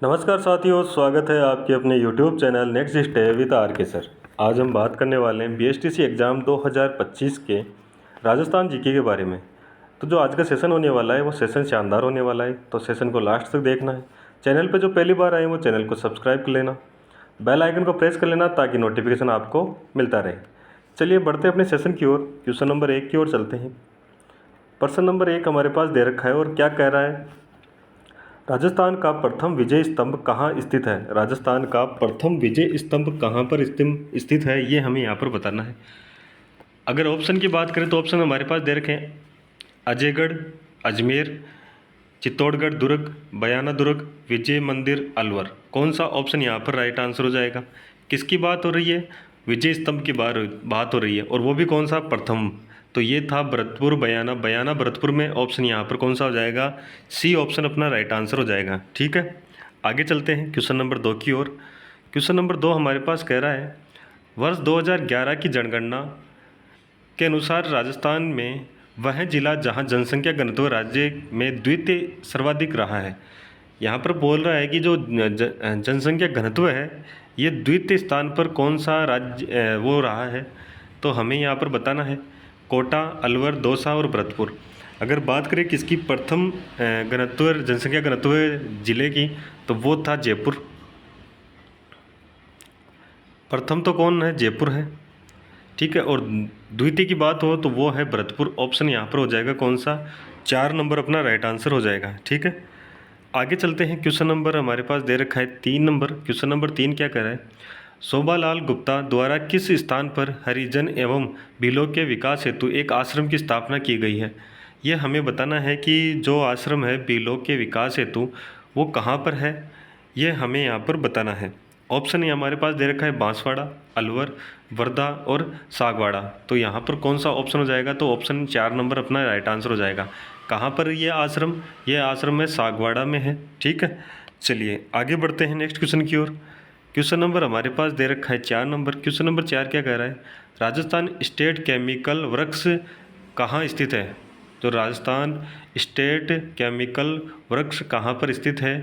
नमस्कार साथियों, स्वागत है आपके अपने YouTube channel next stay with R K sir. आज हम बात करने वाले हैं बीएसटीसी एग्ज़ाम 2025 के राजस्थान जीके के बारे में। तो जो आज का सेशन होने वाला है वो सेशन शानदार होने वाला है, तो सेशन को लास्ट तक देखना है। चैनल पे जो पहली बार आए वो चैनल को सब्सक्राइब कर लेना, बेल आइकन को प्रेस कर लेना ताकि नोटिफिकेशन आपको मिलता रहे। चलिए बढ़ते हैं अपने सेशन की ओर। क्वेश्चन नंबर 1 की ओर चलते हैं। प्रश्न नंबर 1 हमारे पास दे रखा है और क्या कह रहा है, राजस्थान का प्रथम विजय स्तंभ कहाँ स्थित है। राजस्थान का प्रथम विजय स्तंभ कहाँ पर स्थित है, ये हमें यहाँ पर बताना है। अगर ऑप्शन की बात करें तो ऑप्शन हमारे पास दे रखे हैं अजयगढ़, अजमेर, चित्तौड़गढ़ दुर्ग, बयाना दुर्ग, विजय मंदिर, अलवर। कौन सा ऑप्शन यहाँ पर राइट आंसर हो जाएगा। किसकी बात हो रही है, विजय स्तंभ की बात हो रही है, और वो भी कौन सा, प्रथम। तो ये था भरतपुर बयाना, बयाना भरतपुर में। ऑप्शन यहाँ पर कौन सा हो जाएगा, सी ऑप्शन अपना राइट आंसर हो जाएगा। ठीक है, आगे चलते हैं क्वेश्चन नंबर 2 की ओर। क्वेश्चन नंबर 2 हमारे पास कह रहा है, वर्ष 2011 की जनगणना के अनुसार राजस्थान में वह जिला जहां जनसंख्या घनत्व राज्य में द्वितीय सर्वाधिक रहा है। यहाँ पर बोल रहा है कि जो जनसंख्या घनत्व है ये द्वितीय स्थान पर कौन सा राज्य वो रहा है। तो हमें यहाँ पर बताना है कोटा, अलवर, दौसा और भरतपुर। अगर बात करें किसकी प्रथम घनत्व जनसंख्या घनत्व जिले की, तो वो था जयपुर। प्रथम तो कौन है, जयपुर है। ठीक है, और द्वितीय की बात हो तो वो है भरतपुर। ऑप्शन यहाँ पर हो जाएगा कौन सा, 4 नंबर अपना राइट आंसर हो जाएगा। ठीक है, आगे चलते हैं। क्वेश्चन नंबर हमारे पास दे रखा है 3 नंबर। क्वेश्चन नंबर 3 क्या कह रहा है, शोभालाल गुप्ता द्वारा किस स्थान पर हरिजन एवं भीलों के विकास हेतु एक आश्रम की स्थापना की गई है। यह हमें बताना है कि जो आश्रम है भीलों के विकास हेतु वो कहाँ पर है, ये हमें यहाँ पर बताना है। ऑप्शन ये हमारे पास दे रखा है बांसवाड़ा, अलवर, वर्धा और सागवाड़ा। तो यहाँ पर कौन सा ऑप्शन हो जाएगा, तो ऑप्शन 4 नंबर अपना राइट आंसर हो जाएगा। कहाँ पर ये आश्रम है सागवाड़ा में है। ठीक है, चलिए आगे बढ़ते हैं नेक्स्ट क्वेश्चन की ओर। क्वेश्चन नंबर हमारे पास दे रखा है 4 नंबर। क्वेश्चन नंबर 4 क्या कह रहा है, राजस्थान स्टेट केमिकल वृक्ष कहाँ स्थित है। तो राजस्थान स्टेट केमिकल वृक्ष कहाँ पर स्थित है,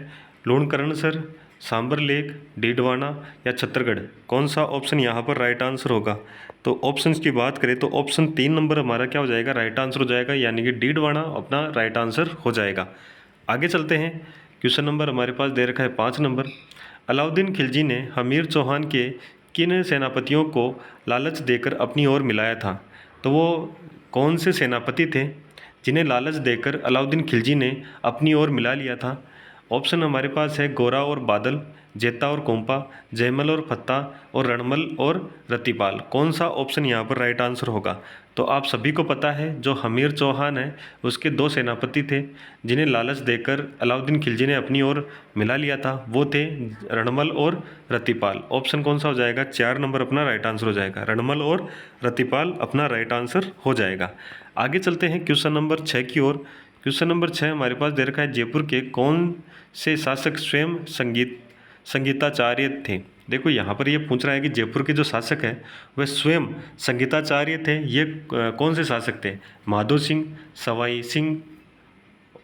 लूणकरणसर, सांबर लेक, डीडवाना या छत्तरगढ़। कौन सा ऑप्शन यहाँ पर राइट आंसर होगा। तो ऑप्शंस की बात करें तो ऑप्शन 3 नंबर हमारा क्या हो जाएगा, राइट आंसर हो जाएगा, यानी कि डीडवाना अपना राइट आंसर हो जाएगा। आगे चलते हैं। क्वेश्चन नंबर हमारे पास दे रखा है 5 नंबर। अलाउद्दीन खिलजी ने हमीर चौहान के किन सेनापतियों को लालच देकर अपनी ओर मिलाया था। तो वो कौन से सेनापति थे जिन्हें लालच देकर अलाउद्दीन खिलजी ने अपनी ओर मिला लिया था। ऑप्शन हमारे पास है गोरा और बादल, जेता और कोम्पा, जयमल और फत्ता और रणमल और रतिपाल। कौन सा ऑप्शन यहाँ पर राइट आंसर होगा। तो आप सभी को पता है जो हमीर चौहान है उसके 2 सेनापति थे जिन्हें लालच देकर अलाउद्दीन खिलजी ने अपनी ओर मिला लिया था, वो थे रणमल और रतिपाल। ऑप्शन कौन सा हो जाएगा, 4 नंबर अपना राइट आंसर हो जाएगा, रणमल और रतिपाल अपना राइट आंसर हो जाएगा। आगे चलते हैं क्वेश्चन नंबर 6 की ओर। क्वेश्चन नंबर 6 हमारे पास दे रखा है, जयपुर के कौन से शासक स्वयं संगीताचार्य थे। देखो यहाँ पर ये पूछ रहा है कि जयपुर के जो शासक हैं वह स्वयं संगीताचार्य थे। ये कौन से शासक थे, माधो सिंह, सवाई सिंह,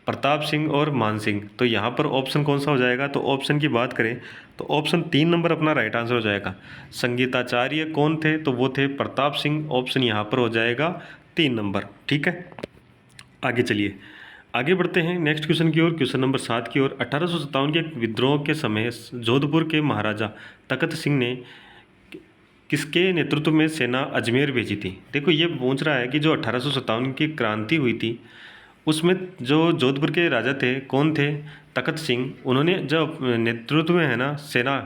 प्रताप सिंह और मान सिंह। तो यहाँ पर ऑप्शन कौन सा हो जाएगा। तो ऑप्शन की बात करें तो ऑप्शन 3 नंबर अपना राइट आंसर हो जाएगा। संगीताचार्य कौन थे, तो वो थे प्रताप सिंह। ऑप्शन यहाँ पर हो जाएगा 3 नंबर। ठीक है, आगे चलिए आगे बढ़ते हैं नेक्स्ट क्वेश्चन की ओर। क्वेश्चन नंबर 7 की ओर। 1857 के विद्रोह के समय जोधपुर के महाराजा तखत सिंह ने किसके नेतृत्व में सेना अजमेर भेजी थी। देखो ये पूछ रहा है कि जो 1857 की क्रांति हुई थी उसमें जो जोधपुर के राजा थे कौन थे, तखत सिंह। उन्होंने जो नेतृत्व में है ना सेना,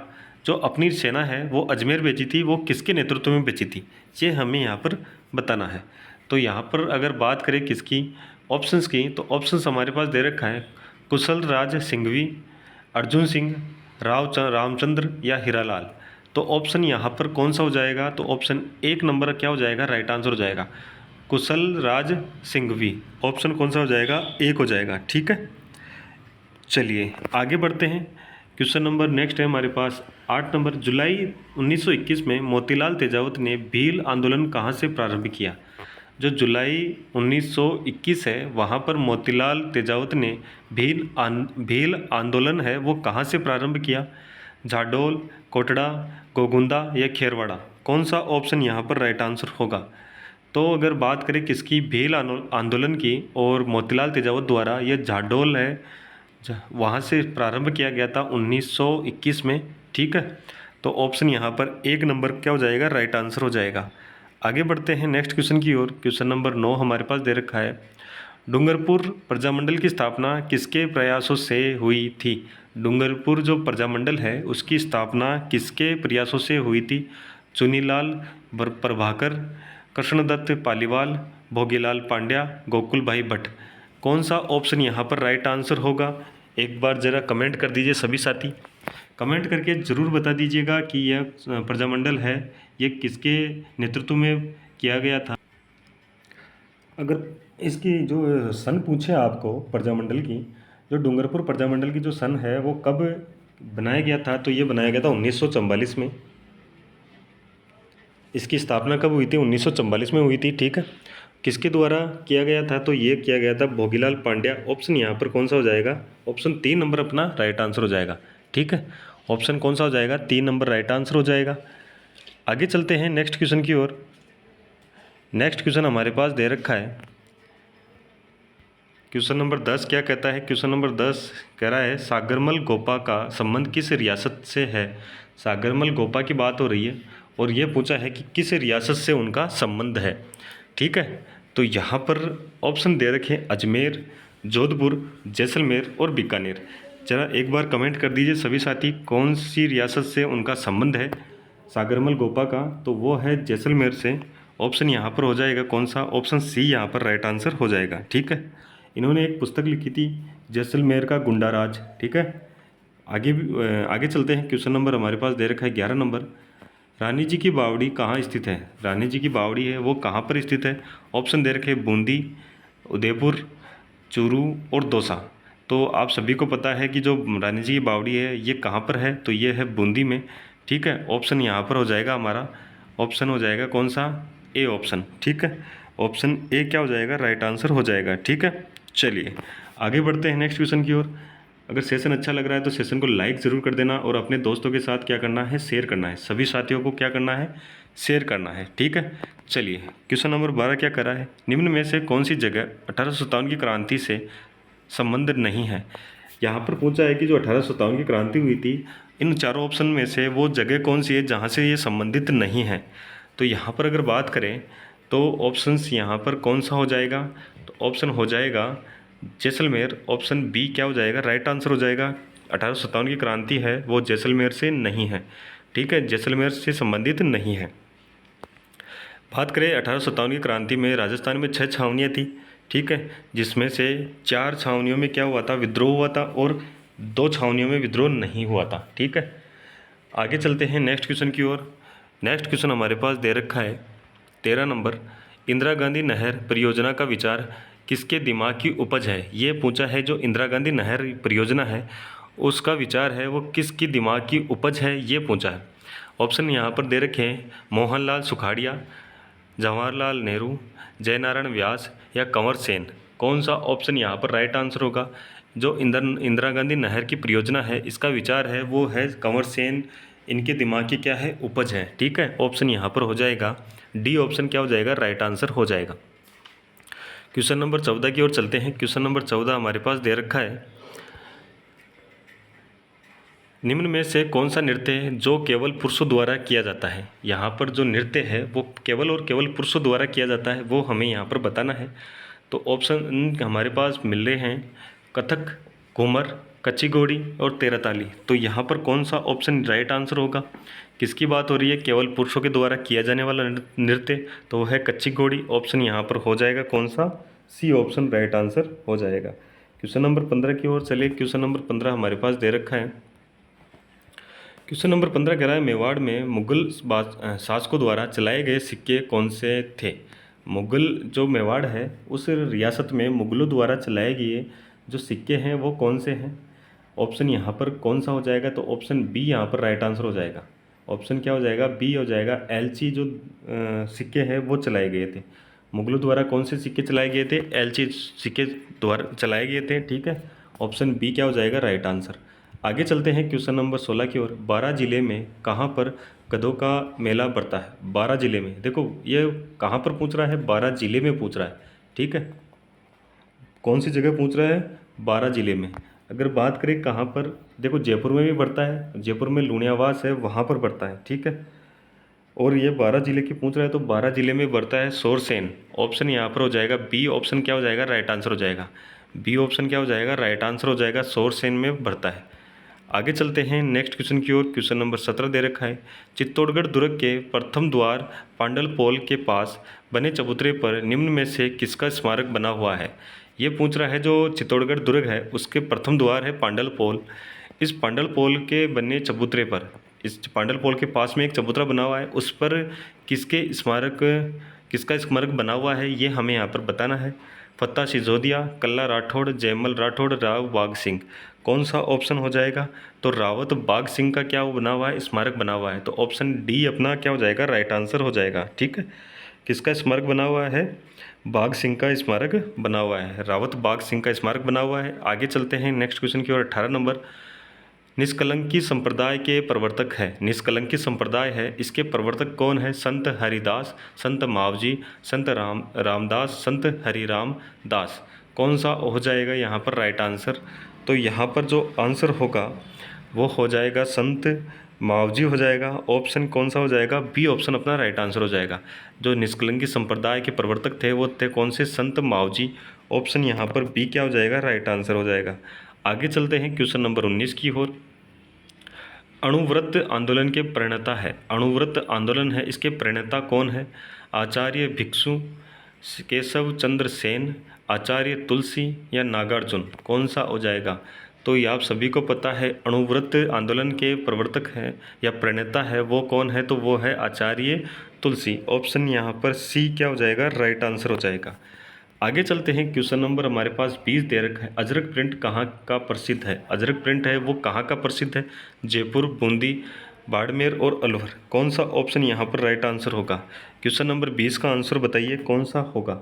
जो अपनी सेना है वो अजमेर भेजी थी, वो किसके नेतृत्व में भेजी थी, ये हमें यहाँ पर बताना है। तो यहाँ पर अगर बात करें किसकी, ऑप्शंस की, तो ऑप्शंस हमारे पास दे रखा है कुशल राज सिंघवी, अर्जुन सिंह, रामचंद्र या हीरालाल। तो ऑप्शन यहाँ पर कौन सा हो जाएगा। तो ऑप्शन 1 नंबर क्या हो जाएगा, राइट आंसर हो जाएगा, कुशल राज सिंघवी। ऑप्शन कौन सा हो जाएगा, 1 हो जाएगा। ठीक है, चलिए आगे बढ़ते हैं। क्वेश्चन नंबर नेक्स्ट है हमारे पास 8 नंबर। जुलाई 1921 में मोतीलाल तेजावत ने भील आंदोलन कहाँ से प्रारंभ किया। जो जुलाई 1921 है वहाँ पर मोतीलाल तेजावत ने भील आंदोलन है वो कहाँ से प्रारंभ किया? झाडोल, कोटड़ा, गोगुंदा या खेरवाड़ा? कौन सा ऑप्शन यहाँ पर राइट आंसर होगा? तो अगर बात करें किसकी, भील आंदोलन की और मोतीलाल तेजावत द्वारा, यह झाडोल है वहाँ से प्रारंभ किया गया था 1921 में। ठीक है, तो ऑप्शन यहाँ पर 1 नंबर क्या हो जाएगा? राइट आंसर हो जाएगा। आगे बढ़ते हैं नेक्स्ट क्वेश्चन की ओर। क्वेश्चन नंबर 9 हमारे पास दे रखा है, डूंगरपुर प्रजामंडल की स्थापना किसके प्रयासों से हुई थी? डूंगरपुर जो प्रजामंडल है उसकी स्थापना किसके प्रयासों से हुई थी? चुनीलाल प्रभाकर, कृष्णदत्त पालीवाल, भोगीलाल पांड्या, गोकुल भाई भट्ट? कौन सा ऑप्शन यहाँ पर राइट आंसर होगा? एक बार ज़रा कमेंट कर दीजिए सभी साथी, कमेंट करके ज़रूर बता दीजिएगा कि यह प्रजामंडल है ये किसके नेतृत्व में किया गया था। अगर इसकी जो सन पूछे आपको प्रजामंडल की, जो डूंगरपुर प्रजामंडल की जो सन है वो कब बनाया गया था, तो ये बनाया गया था 1944 में। इसकी स्थापना कब हुई थी? 1944 में हुई थी। ठीक है, किसके द्वारा किया गया था? तो ये किया गया था भोगीलाल पांड्या। ऑप्शन यहाँ पर कौन सा हो जाएगा? ऑप्शन 3 नंबर अपना राइट आंसर हो जाएगा। ठीक है, ऑप्शन कौन सा हो जाएगा? 3 नंबर राइट आंसर हो जाएगा। आगे चलते हैं नेक्स्ट क्वेश्चन की ओर। नेक्स्ट क्वेश्चन हमारे पास दे रखा है, क्वेश्चन नंबर 10 क्या कहता है? क्वेश्चन नंबर 10 कह रहा है, सागरमल गोपा का संबंध किस रियासत से है? सागरमल गोपा की बात हो रही है और ये पूछा है कि किस रियासत से उनका संबंध है। ठीक है, तो यहाँ पर ऑप्शन दे रखे हैं अजमेर, जोधपुर, जैसलमेर और बीकानेर। जरा एक बार कमेंट कर दीजिए सभी साथी, कौन सी रियासत से उनका संबंध है सागरमल गोपा का? तो वो है जैसलमेर से। ऑप्शन यहाँ पर हो जाएगा कौन सा? ऑप्शन सी यहाँ पर राइट आंसर हो जाएगा। ठीक है, इन्होंने एक पुस्तक लिखी थी जैसलमेर का गुंडा राज। ठीक है, आगे चलते हैं। क्वेश्चन नंबर हमारे पास दे रखा है 11 नंबर, रानी जी की बावड़ी कहाँ स्थित है? रानी जी की बावड़ी है वो कहाँ पर स्थित है? ऑप्शन दे रखे बूंदी, उदयपुर, चूरू और दौसा। तो आप सभी को पता है कि जो रानी जी की बावड़ी है ये कहाँ पर है? तो ये है बूंदी में। ठीक है, ऑप्शन यहाँ पर हो जाएगा हमारा, ऑप्शन हो जाएगा कौन सा? A option. ठीक है, ऑप्शन ए क्या हो जाएगा? राइट आंसर हो जाएगा। ठीक है, चलिए आगे बढ़ते हैं नेक्स्ट क्वेश्चन की ओर। अगर सेशन अच्छा लग रहा है तो सेशन को लाइक ज़रूर कर देना और अपने दोस्तों के साथ क्या करना है? शेयर करना है। सभी साथियों को क्या करना है? शेयर करना है। ठीक है, चलिए क्वेश्चन नंबर 12 क्या कर रहा है, निम्न में से कौन सी जगह 1857 की क्रांति से संबंध नहीं है? यहाँ पर पूछा है कि जो 1857 की क्रांति हुई थी, इन चारों ऑप्शन में से वो जगह कौन सी है जहाँ से ये संबंधित नहीं है? तो यहाँ पर अगर बात करें तो ऑप्शंस यहाँ पर कौन सा हो जाएगा? तो ऑप्शन हो जाएगा जैसलमेर। ऑप्शन बी क्या हो जाएगा? राइट आंसर हो जाएगा। 1857 की क्रांति है वो जैसलमेर से नहीं है। ठीक है, जैसलमेर से संबंधित नहीं है। बात करें 1857 की क्रांति में राजस्थान में 6 छावनियाँ थी। ठीक है, जिसमें से 4 छावनियों में क्या हुआ था? विद्रोह हुआ था और 2 छावनियों में विद्रोह नहीं हुआ था। ठीक है, आगे चलते हैं नेक्स्ट क्वेश्चन की ओर। नेक्स्ट क्वेश्चन हमारे पास दे रखा है 13 नंबर, इंदिरा गांधी नहर परियोजना का विचार किसके दिमाग की उपज है? ये पूछा है जो इंदिरा गांधी नहर परियोजना है उसका विचार है वो किसकी दिमाग की उपज है, ये पूछा है। ऑप्शन यहाँ पर दे रखे हैं मोहनलाल सुखाड़िया, जवाहरलाल नेहरू, जयनारायण व्यास या कंवर सेन। कौन सा ऑप्शन यहाँ पर राइट आंसर होगा? जो इंदिरा गांधी नहर की परियोजना है इसका विचार है वो है कंवर सेन, इनके दिमाग की क्या है? उपज है। ठीक है, ऑप्शन यहाँ पर हो जाएगा डी ऑप्शन क्या हो जाएगा? राइट आंसर हो जाएगा। क्वेश्चन नंबर 14 की ओर चलते हैं। क्वेश्चन नंबर 14 हमारे पास दे रखा है, निम्न में से कौन सा नृत्य है जो केवल पुरुषों द्वारा किया जाता है? यहाँ पर जो नृत्य है वो केवल और केवल पुरुषों द्वारा किया जाता है, वो हमें यहाँ पर बताना है। तो ऑप्शन हमारे पास मिल रहे हैं कथक, घूमर, कच्ची घोड़ी और तेरह ताली। तो यहाँ पर कौन सा ऑप्शन राइट आंसर होगा? किसकी बात हो रही है? केवल पुरुषों के द्वारा किया जाने वाला नृत्य, तो वो है कच्ची घोड़ी। ऑप्शन यहाँ पर हो जाएगा कौन सा? सी ऑप्शन राइट आंसर हो जाएगा। क्वेश्चन नंबर 15 की ओर चलिए। क्वेश्चन नंबर 15 हमारे पास दे रखा है। क्वेश्चन नंबर 15 कह रहा है, मेवाड़ में मुगल शासकों द्वारा चलाए गए सिक्के कौन से थे? मुगल जो मेवाड़ है उस रियासत में मुगलों द्वारा चलाए गए जो सिक्के हैं वो कौन से हैं? ऑप्शन यहाँ पर कौन सा हो जाएगा? तो ऑप्शन बी यहाँ पर राइट आंसर हो जाएगा। ऑप्शन क्या हो जाएगा? बी हो जाएगा। एलची जो सिक्के हैं वो चलाए गए थे। मुगलों द्वारा कौन से सिक्के चलाए गए थे? एलची सिक्के द्वारा चलाए गए थे, ठीक है। ऑप्शन बी क्या हो जाएगा राइट आंसर। आगे चलते हैं क्वेश्चन नंबर 16 की ओर। 12 जिले में कहाँ पर गधों का मेला पड़ता है? 12 जिले में, देखो ये कहाँ पर पूछ रहा है? 12 जिले में पूछ रहा है, ठीक है। कौन सी जगह पूछ रहा है? 12 जिले में। अगर बात करें कहाँ पर, देखो जयपुर में भी पड़ता है, जयपुर में लूणियावास है वहाँ पर पड़ता है, ठीक है। और ये 12 जिले की पूछ रहा है तो 12 जिले में बढ़ता है सोरसेन। ऑप्शन यहाँ पर हो जाएगा बी ऑप्शन क्या हो जाएगा? राइट आंसर हो जाएगा। बी ऑप्शन क्या हो जाएगा? राइट आंसर हो जाएगा, सोरसेन में बढ़ता है। आगे चलते हैं नेक्स्ट क्वेश्चन की ओर। क्वेश्चन नंबर 17 दे रखा है, चित्तौड़गढ़ दुर्ग के प्रथम द्वार पांडल पोल के पास बने चबूतरे पर निम्न में से किसका स्मारक बना हुआ है? ये पूछ रहा है, जो चित्तौड़गढ़ दुर्ग है उसके प्रथम द्वार है पांडल पोल। इस पांडल पोल के बने चबूतरे पर, इस पांडल पोल के पास में एक चबूतरा बना हुआ है, उस पर किसका स्मारक बना हुआ है ये हमें यहाँ पर बताना है। फत्ता सिसोदिया, कल्ला राठौड़, जयमल राठौड़, राव बाघ सिंह। कौन सा ऑप्शन हो जाएगा? तो रावत बाघ सिंह का क्या बना हुआ है? स्मारक बना हुआ है। तो ऑप्शन डी अपना क्या हो जाएगा? राइट आंसर हो जाएगा, ठीक है। किसका स्मारक बना हुआ है? बाघ सिंह का स्मारक बना हुआ है, रावत बाघ सिंह का स्मारक बना हुआ है। आगे चलते हैं नेक्स्ट क्वेश्चन की ओर। 18 नंबर, निष्कलंकी संप्रदाय के प्रवर्तक है, निष्कलंकी संप्रदाय है, इसके प्रवर्तक कौन है? संत हरिदास, संत मावजी, संत रामदास, संत हरिराम दास। कौन सा हो जाएगा यहाँ पर राइट आंसर? तो यहाँ पर जो आंसर होगा वो हो जाएगा संत मावजी हो जाएगा। ऑप्शन कौन सा हो जाएगा? बी ऑप्शन अपना राइट आंसर हो जाएगा। जो निष्कलंकी संप्रदाय के प्रवर्तक थे वो थे कौन से? संत मावजी। ऑप्शन यहाँ पर बी क्या हो जाएगा? राइट आंसर हो जाएगा। आगे चलते हैं क्वेश्चन नंबर 19 की ओर। अणुव्रत आंदोलन के प्रणेता है, अणुव्रत आंदोलन है, इसके प्रणेता कौन है? आचार्य भिक्षु, केशव चंद्र सेन, आचार्य तुलसी या नागार्जुन। कौन सा हो जाएगा? तो ये आप सभी को पता है, अणुव्रत आंदोलन के प्रवर्तक हैं या प्रणेता है वो कौन है? तो वो है आचार्य तुलसी। ऑप्शन यहाँ पर सी क्या हो जाएगा? राइट आंसर हो जाएगा। आगे चलते हैं क्वेश्चन नंबर हमारे पास 20 दे रखा है, अजरक प्रिंट कहाँ का प्रसिद्ध है? अजरक प्रिंट है वो कहाँ का प्रसिद्ध है? जयपुर, बूंदी, बाड़मेर और अलवर। कौन सा ऑप्शन यहाँ पर राइट आंसर होगा? क्वेश्चन नंबर 20 का आंसर बताइए कौन सा होगा?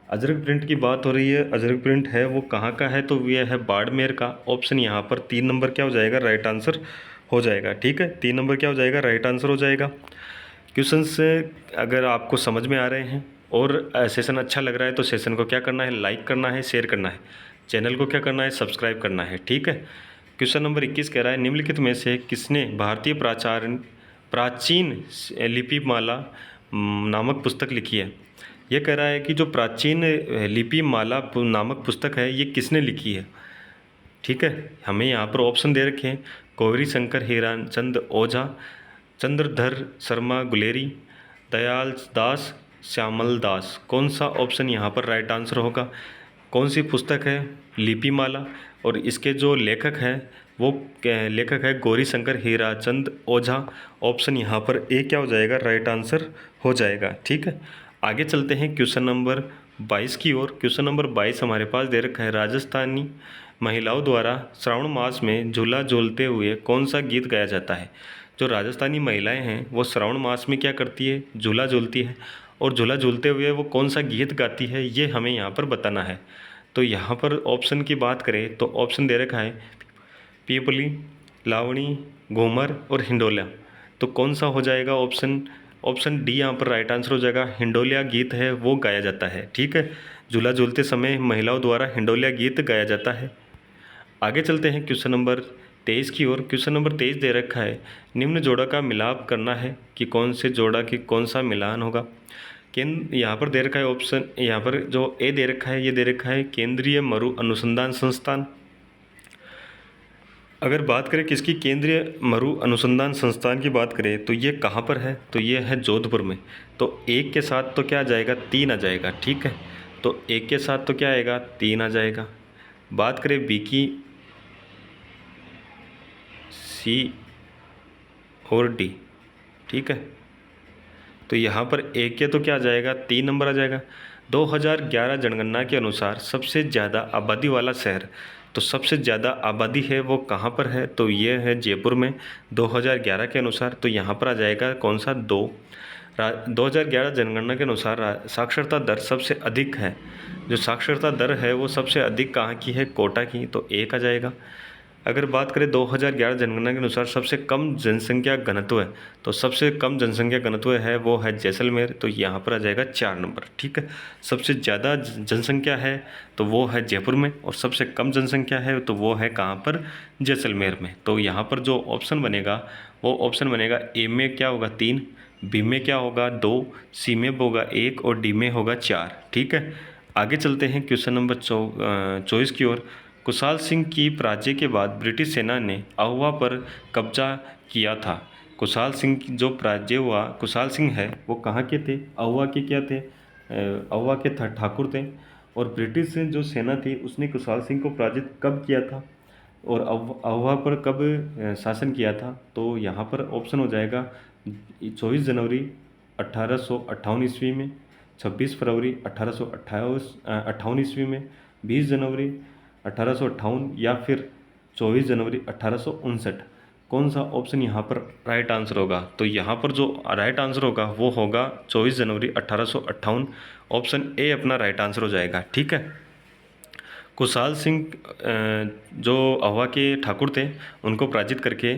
अजरक प्रिंट की बात हो रही है, अजरक प्रिंट है वो कहाँ का है? तो यह है बाड़मेर का। ऑप्शन यहाँ पर 3 नंबर क्या हो जाएगा? राइट आंसर हो जाएगा, ठीक है। 3 नंबर क्या हो जाएगा? राइट आंसर हो जाएगा। क्वेश्चन से अगर आपको समझ में आ रहे हैं और सेशन अच्छा लग रहा है तो सेशन को क्या करना है? लाइक करना है, शेयर करना है, चैनल को क्या करना है? सब्सक्राइब करना है, ठीक है। क्वेश्चन नंबर 21 कह रहा है, निम्नलिखित में से किसने भारतीय प्राचीन लिपिमाला नामक पुस्तक लिखी है? ये कह रहा है कि जो प्राचीन लिपिमाला नामक पुस्तक है ये किसने लिखी है, ठीक है। हमें यहाँ पर ऑप्शन दे रखे हैं, गौरी शंकर हीराचंद ओझा, चंद्रधर शर्मा गुलेरी, दयाल दास, श्यामल दास। कौन सा ऑप्शन यहाँ पर राइट आंसर होगा? कौन सी पुस्तक है? लिपिमाला। और इसके जो लेखक हैं वो लेखक है गौरी शंकर हीराचंद ओझा। ऑप्शन यहाँ पर ए क्या हो जाएगा? राइट आंसर हो जाएगा, ठीक है। आगे चलते हैं क्वेश्चन नंबर 22 की ओर। क्वेश्चन नंबर 22 हमारे पास दे रखा है, राजस्थानी महिलाओं द्वारा श्रावण मास में झूला झूलते हुए कौन सा गीत गाया जाता है? जो राजस्थानी महिलाएं हैं वो श्रावण मास में क्या करती है? झूला झूलती है। और झूला झूलते हुए वो कौन सा गीत गाती है ये हमें यहाँ पर बताना है। तो यहाँ पर ऑप्शन की बात करें तो ऑप्शन दे रखा है पीपली, लावणी, घूमर और हिंडोला। तो कौन सा हो जाएगा ऑप्शन? ऑप्शन डी यहाँ पर राइट आंसर हो जाएगा। हिंडोलिया गीत है वो गाया जाता है, ठीक है। झूला झूलते समय महिलाओं द्वारा हिंडोलिया गीत गाया जाता है। आगे चलते हैं क्वेश्चन नंबर 23 की ओर। क्वेश्चन नंबर 23 दे रखा है, निम्न जोड़ा का मिलाप करना है कि कौन से जोड़ा की कौन सा मिलान होगा? यहाँ पर दे रखा है ऑप्शन, यहाँ पर जो ए दे रखा है ये दे रखा है केंद्रीय मरु अनुसंधान संस्थान। अगर बात करें किसकी? केंद्रीय मरु अनुसंधान संस्थान की बात करें तो ये कहाँ पर है? तो ये है जोधपुर में। तो एक के साथ तो क्या आ जाएगा? 3 आ जाएगा, ठीक है। तो एक के साथ तो क्या आएगा? 3 आ जाएगा। बात करें बी की, सी और डी, ठीक है। तो यहाँ पर एक के तो क्या आ जाएगा? 3 नंबर आ जाएगा। 2011 जनगणना के अनुसार सबसे ज़्यादा आबादी वाला शहर, तो सबसे ज़्यादा आबादी है वो कहाँ पर है? तो ये है जयपुर में 2011 के अनुसार। तो यहाँ पर आ जाएगा कौन सा? 2। 2011 जनगणना के अनुसार साक्षरता दर सबसे अधिक है, जो साक्षरता दर है वो सबसे अधिक कहाँ की है, कोटा की, तो एक आ जाएगा। अगर बात करें 2011 जनगणना के अनुसार सबसे कम जनसंख्या घनत्व है, तो सबसे कम जनसंख्या घनत्व है वो है जैसलमेर, तो यहाँ पर आ जाएगा 4 नंबर। ठीक है, सबसे ज़्यादा जनसंख्या है तो वो है जयपुर में, और सबसे कम जनसंख्या है तो वो है कहाँ पर, जैसलमेर में। तो यहाँ पर जो ऑप्शन बनेगा वो ऑप्शन बनेगा ए में क्या होगा 3, बी में क्या होगा 2, सी में होगा 1 और डी में होगा 4। ठीक है, आगे चलते हैं क्वेश्चन नंबर 24 की ओर। कुशाल सिंह की पराजय के बाद ब्रिटिश सेना ने आहुआ पर कब्जा किया था। कुशाल सिंह की जो पराजय हुआ, कुशाल सिंह है वो कहाँ के थे, आहुआ के क्या थे, आहुआ के ठाकुर थे। और ब्रिटिश जो सेना थी उसने कुशाल सिंह को पराजित कब किया था और आहुआ पर कब शासन किया था, तो यहाँ पर ऑप्शन हो जाएगा 24 जनवरी 1858 ईस्वी में, 26 फरवरी 1858 ईस्वी में, 20 जनवरी 1858 या फिर 24 जनवरी 1859। कौन सा ऑप्शन यहाँ पर राइट आंसर होगा, तो यहाँ पर जो राइट आंसर होगा वो होगा 24 जनवरी 1858। ऑप्शन ए अपना राइट आंसर हो जाएगा। ठीक है, कुशाल सिंह जो आहुआ के ठाकुर थे उनको पराजित करके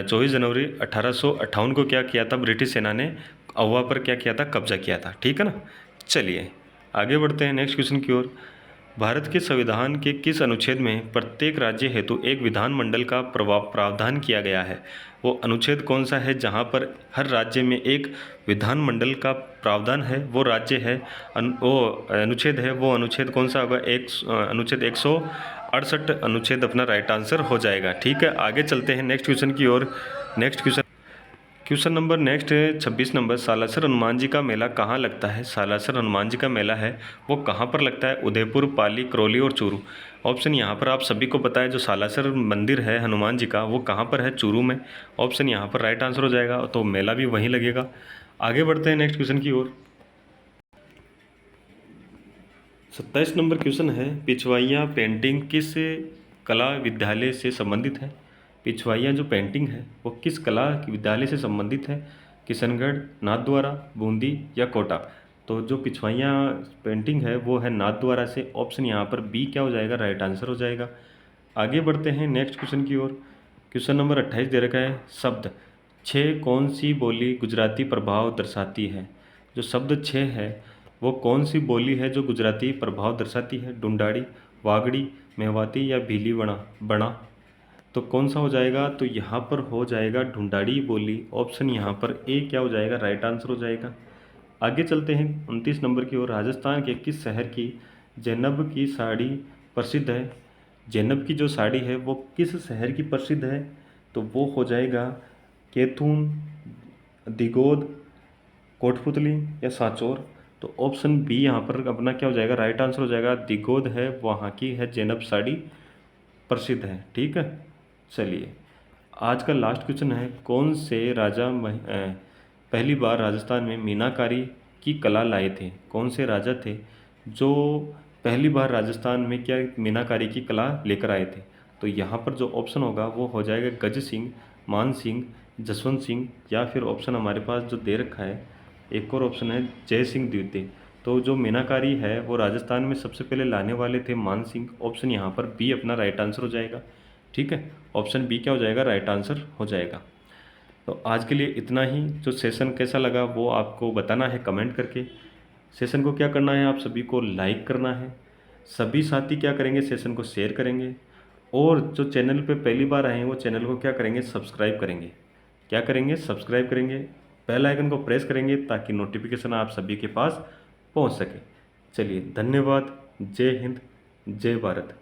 24 जनवरी 1858 को क्या किया था, ब्रिटिश सेना ने आहुआ पर क्या किया था, कब्जा किया था। ठीक है ना, चलिए आगे बढ़ते हैं नेक्स्ट क्वेश्चन की ओर। भारत के संविधान के किस अनुच्छेद में प्रत्येक राज्य हेतु एक विधानमंडल का प्रावधान किया गया है, वो अनुच्छेद कौन सा है जहाँ पर हर राज्य में एक विधानमंडल का प्रावधान है, वो राज्य है वो अनुच्छेद है, वो अनुच्छेद कौन सा होगा, अनुच्छेद 168 अनुच्छेद अपना राइट आंसर हो जाएगा। ठीक है, आगे चलते हैं नेक्स्ट क्वेश्चन की ओर। नेक्स्ट क्वेश्चन नंबर नेक्स्ट है 26 नंबर। सालासर हनुमान जी का मेला कहाँ लगता है, सालासर हनुमान जी का मेला है वो कहाँ पर लगता है, उदयपुर, पाली, करौली और चूरू। ऑप्शन यहाँ पर आप सभी को पता है, जो सालासर मंदिर है हनुमान जी का वो कहाँ पर है, चूरू में। ऑप्शन यहाँ पर राइट आंसर हो जाएगा, तो मेला भी वहीं लगेगा। आगे बढ़ते हैं नेक्स्ट क्वेश्चन की ओर। 27 नंबर क्वेश्चन है, पिछवाइयाँ पेंटिंग किस कला विद्यालय से संबंधित है। पिछवाइयाँ जो पेंटिंग है वो किस कला विद्यालय से संबंधित है, किशनगढ़, नाथद्वारा, बूंदी या कोटा। तो जो पिछवाइयाँ पेंटिंग है वो है नाथद्वारा से। ऑप्शन यहाँ पर बी क्या हो जाएगा, राइट आंसर हो जाएगा। आगे बढ़ते हैं नेक्स्ट क्वेश्चन की ओर। क्वेश्चन नंबर 28 दे रखा है, शब्द 6 कौन सी बोली गुजराती प्रभाव दर्शाती है। जो शब्द 6 है वो कौन सी बोली है जो गुजराती प्रभाव दर्शाती है, ढूंढाड़ी, वागड़ी, मेवाती या भीली बना। तो कौन सा हो जाएगा, तो यहाँ पर हो जाएगा ढूंढाड़ी बोली। ऑप्शन यहाँ पर ए क्या हो जाएगा, राइट आंसर हो जाएगा। आगे चलते हैं 29 नंबर की ओर। राजस्थान के किस शहर की जैनब की साड़ी प्रसिद्ध है। जैनब की जो साड़ी है वो किस शहर की प्रसिद्ध है, तो वो हो जाएगा कैथून, दिगोद, कोटपुतली या सांचौर। तो ऑप्शन बी यहाँ पर अपना क्या हो जाएगा, राइट आंसर हो जाएगा। दिगोद है वहाँ की है जैनब साड़ी प्रसिद्ध है। ठीक है, चलिए आज का लास्ट क्वेश्चन है, कौन से राजा पहली बार राजस्थान में मीनाकारी की कला लाए थे। कौन से राजा थे जो पहली बार राजस्थान में क्या मीनाकारी की कला लेकर आए थे। तो यहाँ पर जो ऑप्शन होगा वो हो जाएगा गज सिंह, मान सिंह, जसवंत सिंह या फिर ऑप्शन हमारे पास जो दे रखा है एक और ऑप्शन है जय सिंह द्वितीय। तो जो मीनाकारी है वो राजस्थान में सबसे पहले लाने वाले थे मान सिंह। ऑप्शन यहाँ पर बी अपना राइट आंसर हो जाएगा। ठीक है, ऑप्शन बी क्या हो जाएगा, राइट आंसर हो जाएगा। तो आज के लिए इतना ही। जो सेशन कैसा लगा वो आपको बताना है कमेंट करके। सेशन को क्या करना है, आप सभी को लाइक करना है। सभी साथी क्या करेंगे, सेशन को शेयर करेंगे। और जो चैनल पे पहली बार आए हैं वो चैनल को क्या करेंगे, सब्सक्राइब करेंगे। क्या करेंगे, सब्सक्राइब करेंगे, बेल आइकन को प्रेस करेंगे ताकि नोटिफिकेशन आप सभी के पास पहुंच सके। चलिए धन्यवाद। जय हिंद, जय भारत।